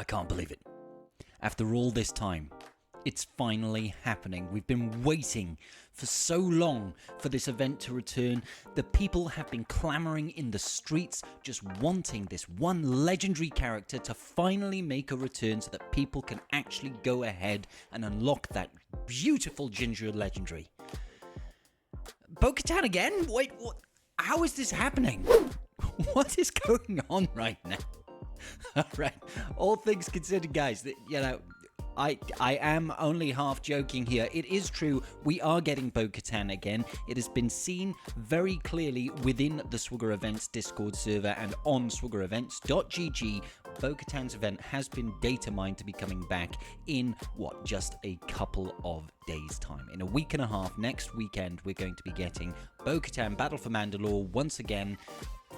I can't believe it. After all this time, it's finally happening. We've been waiting for so long for this event to return. The people have been clamoring in the streets, just wanting this one legendary character to finally make a return so that people can actually go ahead and unlock that beautiful ginger legendary. Bo-Katan again? Wait, what? How is this happening? What is going on right now? Alright, all things considered, guys, I am only half joking here. It is true, we are getting Bo-Katan again. It has been seen very clearly within the SWGoH Events Discord server and on SWGoHevents.gg. Bo-Katan's event has been data mined to be coming back in, just a couple of days' time. In a week and a half, next weekend, we're going to be getting Bo-Katan Battle for Mandalore once again.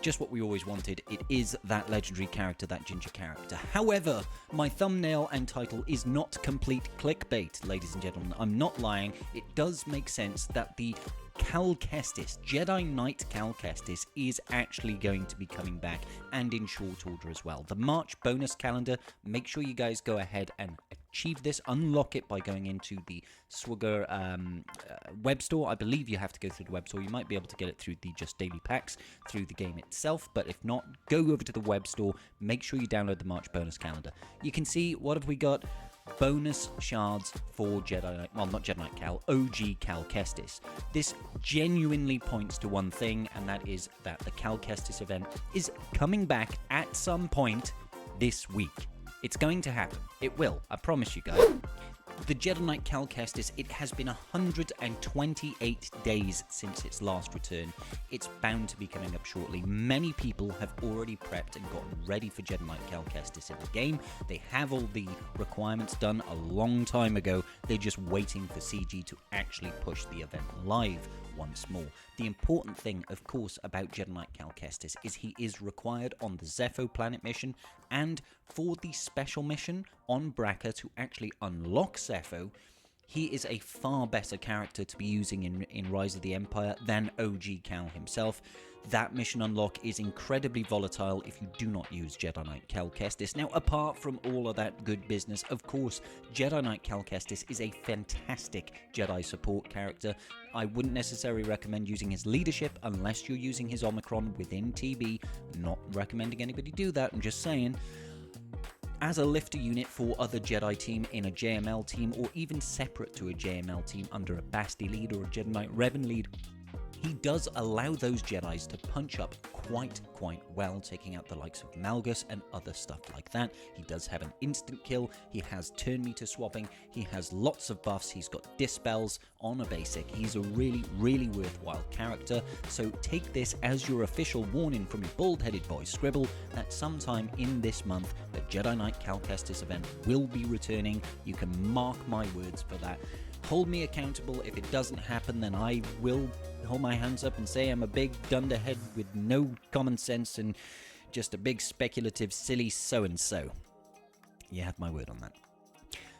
Just what we always wanted. It is that legendary character, that ginger character. However, my thumbnail and title is not complete clickbait, ladies and gentlemen. I'm not lying. It does make sense that the Cal Kestis, Jedi Knight Cal Kestis, is actually going to be coming back, and in short order as well. The March bonus calendar, make sure you guys go ahead and achieve this, unlock it by going into the SWGoH web store. I believe you have to go through the web store. You might be able to get it through the just daily packs through the game itself, but if not, go over to the web store. Make sure you download the March bonus calendar. You can see, what have we got? Bonus shards for Jedi Knight, well, not Jedi Knight Cal, OG Cal Kestis. This genuinely points to one thing, and that is that the Cal Kestis event is coming back at some point this week. It's going to happen. It will. I promise you guys. The Jedi Knight Cal Kestis, it has been 128 days since its last return. It's bound to be coming up shortly. Many people have already prepped and gotten ready for Jedi Knight Cal Kestis in the game. They have all the requirements done a long time ago. They're just waiting for CG to actually push the event live once more. The important thing, of course, about Jedi Knight Cal Kestis is he is required on the Zepho planet mission and for the special mission on Bracca to actually unlock Zepho. He is a far better character to be using in Rise of the Empire than OG Cal himself. That mission unlock is incredibly volatile if you do not use Jedi Knight Cal Kestis. Now, apart from all of that good business, of course, Jedi Knight Cal Kestis is a fantastic Jedi support character. I wouldn't necessarily recommend using his leadership unless you're using his Omicron within TB. Not recommending anybody do that, I'm just saying. As a lifter unit for other Jedi team in a JML team, or even separate to a JML team under a Basti lead or a Jedi Knight Revan lead, he does allow those Jedis to punch up quite well, taking out the likes of Malgus and other stuff like that. He does have an instant kill, he has turn meter swapping, he has lots of buffs, he's got dispels on a basic. He's a really worthwhile character, so take this as your official warning from your bald-headed boy Scribble that sometime in this month the Jedi Knight Cal Kestis event will be returning. You can mark my words for that. Hold me accountable. If it doesn't happen, then I will hold my hands up and say I'm a big dunderhead with no common sense and just a big speculative silly so-and-so. You have my word on that.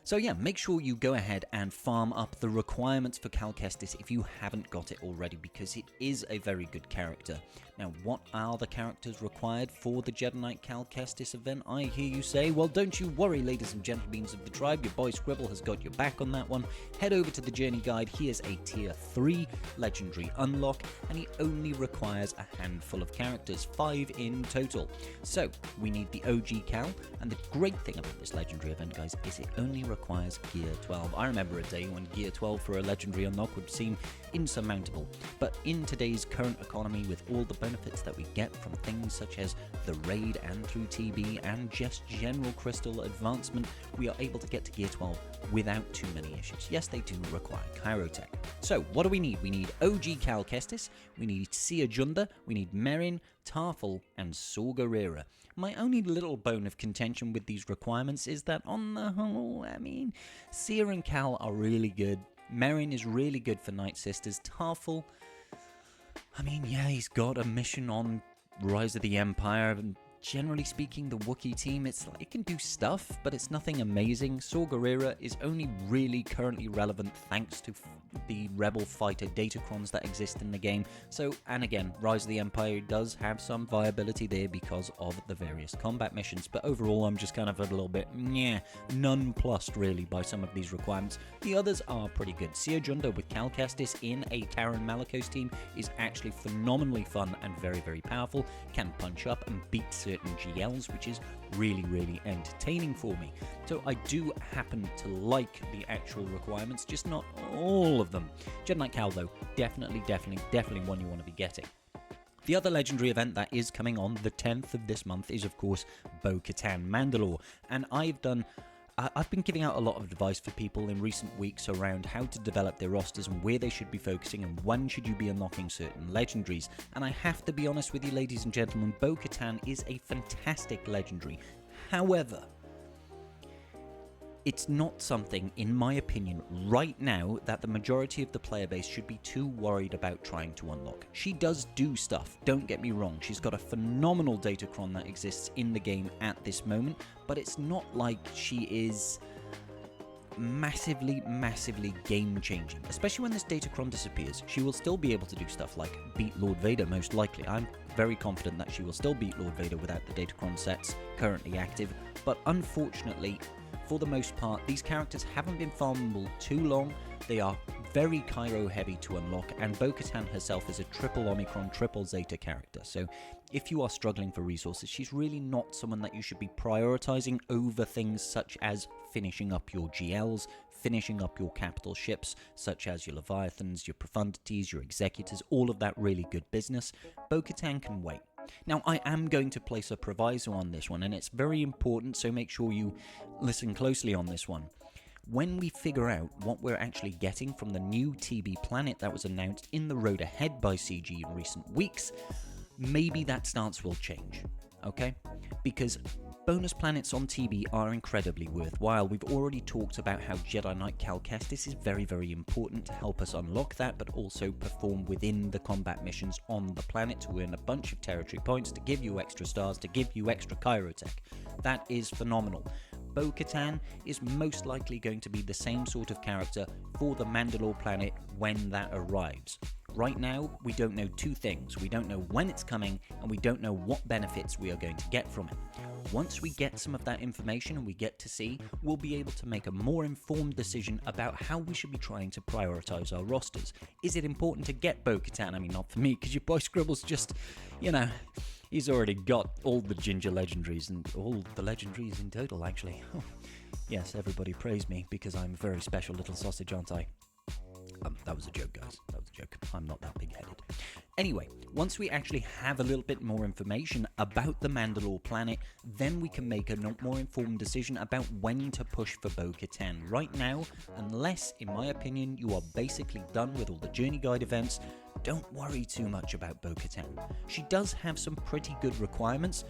So yeah, make sure you go ahead and farm up the requirements for Cal Kestis if you haven't got it already, because it is a very good character. Now, what are the characters required for the Jedi Knight Cal Kestis event, I hear you say? Well, don't you worry, ladies and gentlemen of the tribe, your boy Scribble has got your back on that one. Head over to the journey guide. He is a tier 3 legendary unlock, and he only requires a handful of characters, 5 in total. So, we need the OG Cal, and the great thing about this legendary event, guys, is it only requires Gear 12. I remember a day when Gear 12 for a legendary unlock would seem insurmountable, but in today's current economy, with all the benefits that we get from things such as the raid and through TB and just general crystal advancement, we are able to get to Gear 12 without too many issues. Yes, they do require Chirotech. So what do we need? We need OG Cal Kestis, we need Sia Junda, we need Merrin, Tarful, and Saw Gerrera. My only little bone of contention with these requirements is that on the whole, I mean, Sia and Cal are really good. Merrin is really good for Night Sisters. Tarful, I mean, yeah, he's got a mission on Rise of the Empire, and generally speaking, the Wookiee team, it can do stuff, but it's nothing amazing. Saw Gerrera is only really currently relevant thanks to the Rebel fighter datacrons that exist in the game. So, and again, Rise of the Empire does have some viability there because of the various combat missions, but overall I'm just kind of a little bit, nonplussed really by some of these requirements. The others are pretty good. Seer Junda with Cal Kestis in a Taron Malicos team is actually phenomenally fun and very, very powerful, can punch up and beat certain GLs, which is really, really entertaining for me. So I do happen to like the actual requirements, just not all of them. Jedi Knight Cal though, definitely one you want to be getting. The other legendary event that is coming on the 10th of this month is of course Bo-Katan Mandalore, and I've been giving out a lot of advice for people in recent weeks around how to develop their rosters and where they should be focusing and when should you be unlocking certain legendaries. And I have to be honest with you, ladies and gentlemen, Bo-Katan is a fantastic legendary. However, it's not something, in my opinion, right now that the majority of the player base should be too worried about trying to unlock. She does do stuff, don't get me wrong. She's got a phenomenal datacron that exists in the game at this moment, but it's not like she is massively game-changing. Especially when this datacron disappears, she will still be able to do stuff like beat Lord Vader, most likely. I'm very confident that she will still beat Lord Vader without the datacron sets currently active, but unfortunately, for the most part, these characters haven't been farmable too long. They are very Cairo heavy to unlock, and Bo-Katan herself is a triple Omicron, triple Zeta character. So if you are struggling for resources, she's really not someone that you should be prioritizing over things such as finishing up your GLs, finishing up your capital ships, such as your Leviathans, your Profundities, your Executors, all of that really good business. Bo-Katan can wait. Now, I am going to place a proviso on this one, and it's very important, so make sure you listen closely on this one. When we figure out what we're actually getting from the new TB planet that was announced in the Road Ahead by CG in recent weeks, maybe that stance will change, okay? Because bonus planets on TB are incredibly worthwhile. We've already talked about how Jedi Knight Cal Kestis is very, very important to help us unlock that, but also perform within the combat missions on the planet to earn a bunch of territory points, to give you extra stars, to give you extra Kyrotech. That is phenomenal. Bo-Katan is most likely going to be the same sort of character for the Mandalore planet when that arrives. Right now, we don't know two things. We don't know when it's coming, and we don't know what benefits we are going to get from it. Once we get some of that information and we get to see, we'll be able to make a more informed decision about how we should be trying to prioritize our rosters. Is it important to get Bo-Katan? I mean, not for me, because your boy Scribble's just, he's already got all the ginger legendaries, and all the legendaries in total, actually. Yes, everybody praise me, because I'm a very special little sausage, aren't I? That was a joke, guys. That was a joke. I'm not that big-headed. Anyway, once we actually have a little bit more information about the Mandalore planet, then we can make a more informed decision about when to push for Bo-Katan. Right now, unless, in my opinion, you are basically done with all the Journey Guide events, don't worry too much about Bo-Katan. She does have some pretty good requirements.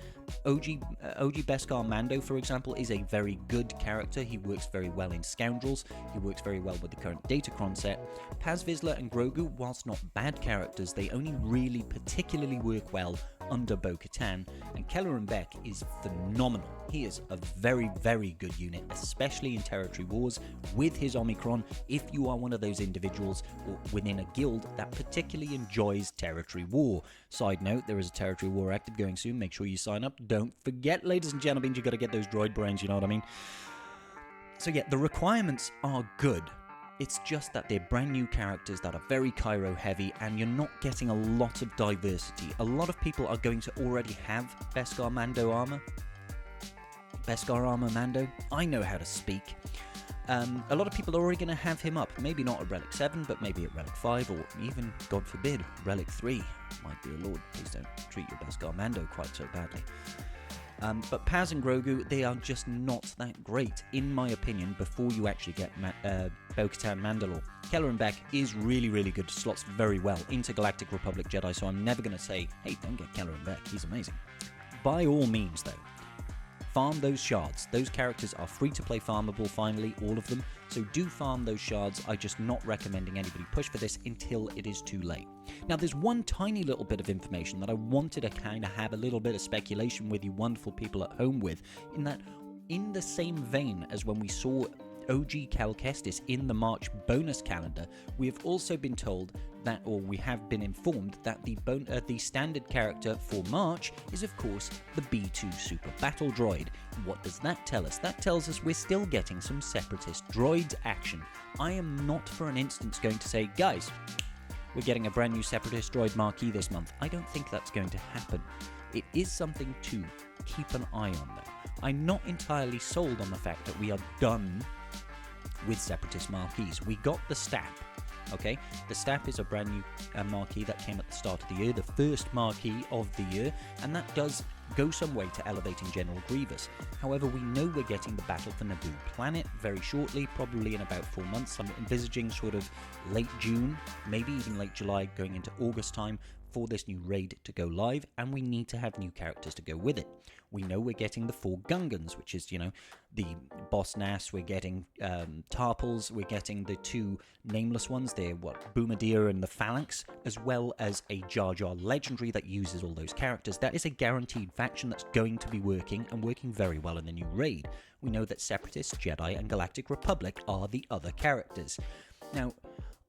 OG Beskar Mando, for example, is a very good character. He works very well in Scoundrels. He works very well with the current Datacron set. Paz Vizsla and Grogu, whilst not bad characters, they only really particularly work well under Bo-Katan, and Kelleran Beck is phenomenal. He is a very, very good unit, especially in Territory Wars with his Omicron, if you are one of those individuals or within a guild that particularly enjoys Territory War. Side note, there is a Territory War active going soon. Make sure you sign up. Don't forget, ladies and gentlemen, you got to get those droid brains, you know what I mean? So yeah, the requirements are good. It's just that they're brand new characters that are very Cairo heavy, and you're not getting a lot of diversity. A lot of people are going to already have Beskar Mando armor. Beskar armor Mando. I know how to speak. A lot of people are already going to have him up. Maybe not at Relic 7, but maybe at Relic 5, or even, God forbid, Relic 3. My dear Lord, please don't treat your Beskar Mando quite so badly. But Paz and Grogu, they are just not that great, in my opinion, before you actually get Bo-Katan Mandalore. Kelleran Beck is really, really good, slots very well into Galactic Republic Jedi, so I'm never going to say, hey, don't get Kelleran Beck, he's amazing. By all means, though, Farm those shards. Those characters are free to play farmable finally, all of them. So do farm those shards. I'm just not recommending anybody push for this until it is too late. Now there's one tiny little bit of information that I wanted to kind of have a little bit of speculation with you wonderful people at home with, in that in the same vein as when we saw OG Cal Kestis in the March bonus calendar, we have also been told that, or we have been informed that the standard character for March is of course the B2 Super Battle Droid. What does that tell us? That tells us we're still getting some Separatist droids action. I am not for an instance going to say, guys, we're getting a brand new Separatist droid marquee this month. I don't think that's going to happen. It is something to keep an eye on though. I'm not entirely sold on the fact that we are done with Separatist marquees. We got the Stap, okay? The Stap is a brand new marquee that came at the start of the year, the first marquee of the year, and that does go some way to elevating General Grievous. However, we know we're getting the Battle for Naboo planet very shortly, probably in about 4 months. I'm envisaging sort of late June, maybe even late July, going into August time for this new raid to go live, and we need to have new characters to go with it. We know we're getting the 4 Gungans, which is, you know, the Boss Nass, we're getting Tarpals, we're getting the 2 nameless ones, they're Boomadir and the Phalanx, as well as a Jar Jar Legendary that uses all those characters. That is a guaranteed faction that's going to be working, and working very well in the new raid. We know that Separatists, Jedi, and Galactic Republic are the other characters. Now,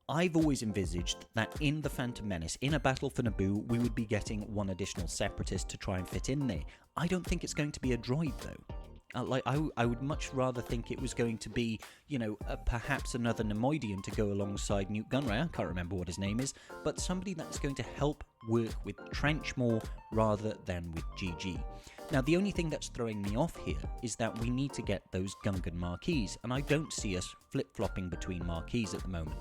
I've always envisaged that in the Phantom Menace, in a Battle for Naboo, we would be getting one additional Separatist to try and fit in there. I don't think it's going to be a droid, though. I would much rather think it was going to be, you know, perhaps another Nemoidian to go alongside Newt Gunray. I can't remember what his name is, but somebody that's going to help work with Trench more rather than with GG. Now, the only thing that's throwing me off here is that we need to get those Gungan marquees, and I don't see us flip-flopping between marquees at the moment.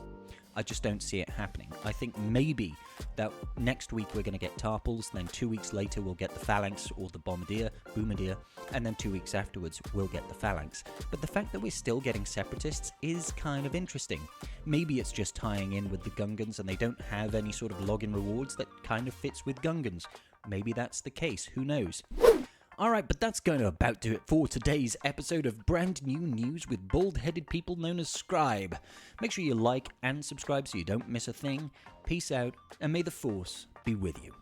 I just don't see it happening. I think maybe that next week we're going to get Tarpals, then 2 weeks later we'll get the Phalanx or the Boomadir, and then 2 weeks afterwards we'll get the Phalanx. But the fact that we're still getting Separatists is kind of interesting. Maybe it's just tying in with the Gungans and they don't have any sort of login rewards that kind of fits with Gungans. Maybe that's the case, who knows? Alright, but that's going to about do it for today's episode of Brand New News with bald-headed people known as Scribe. Make sure you like and subscribe so you don't miss a thing. Peace out, and may the Force be with you.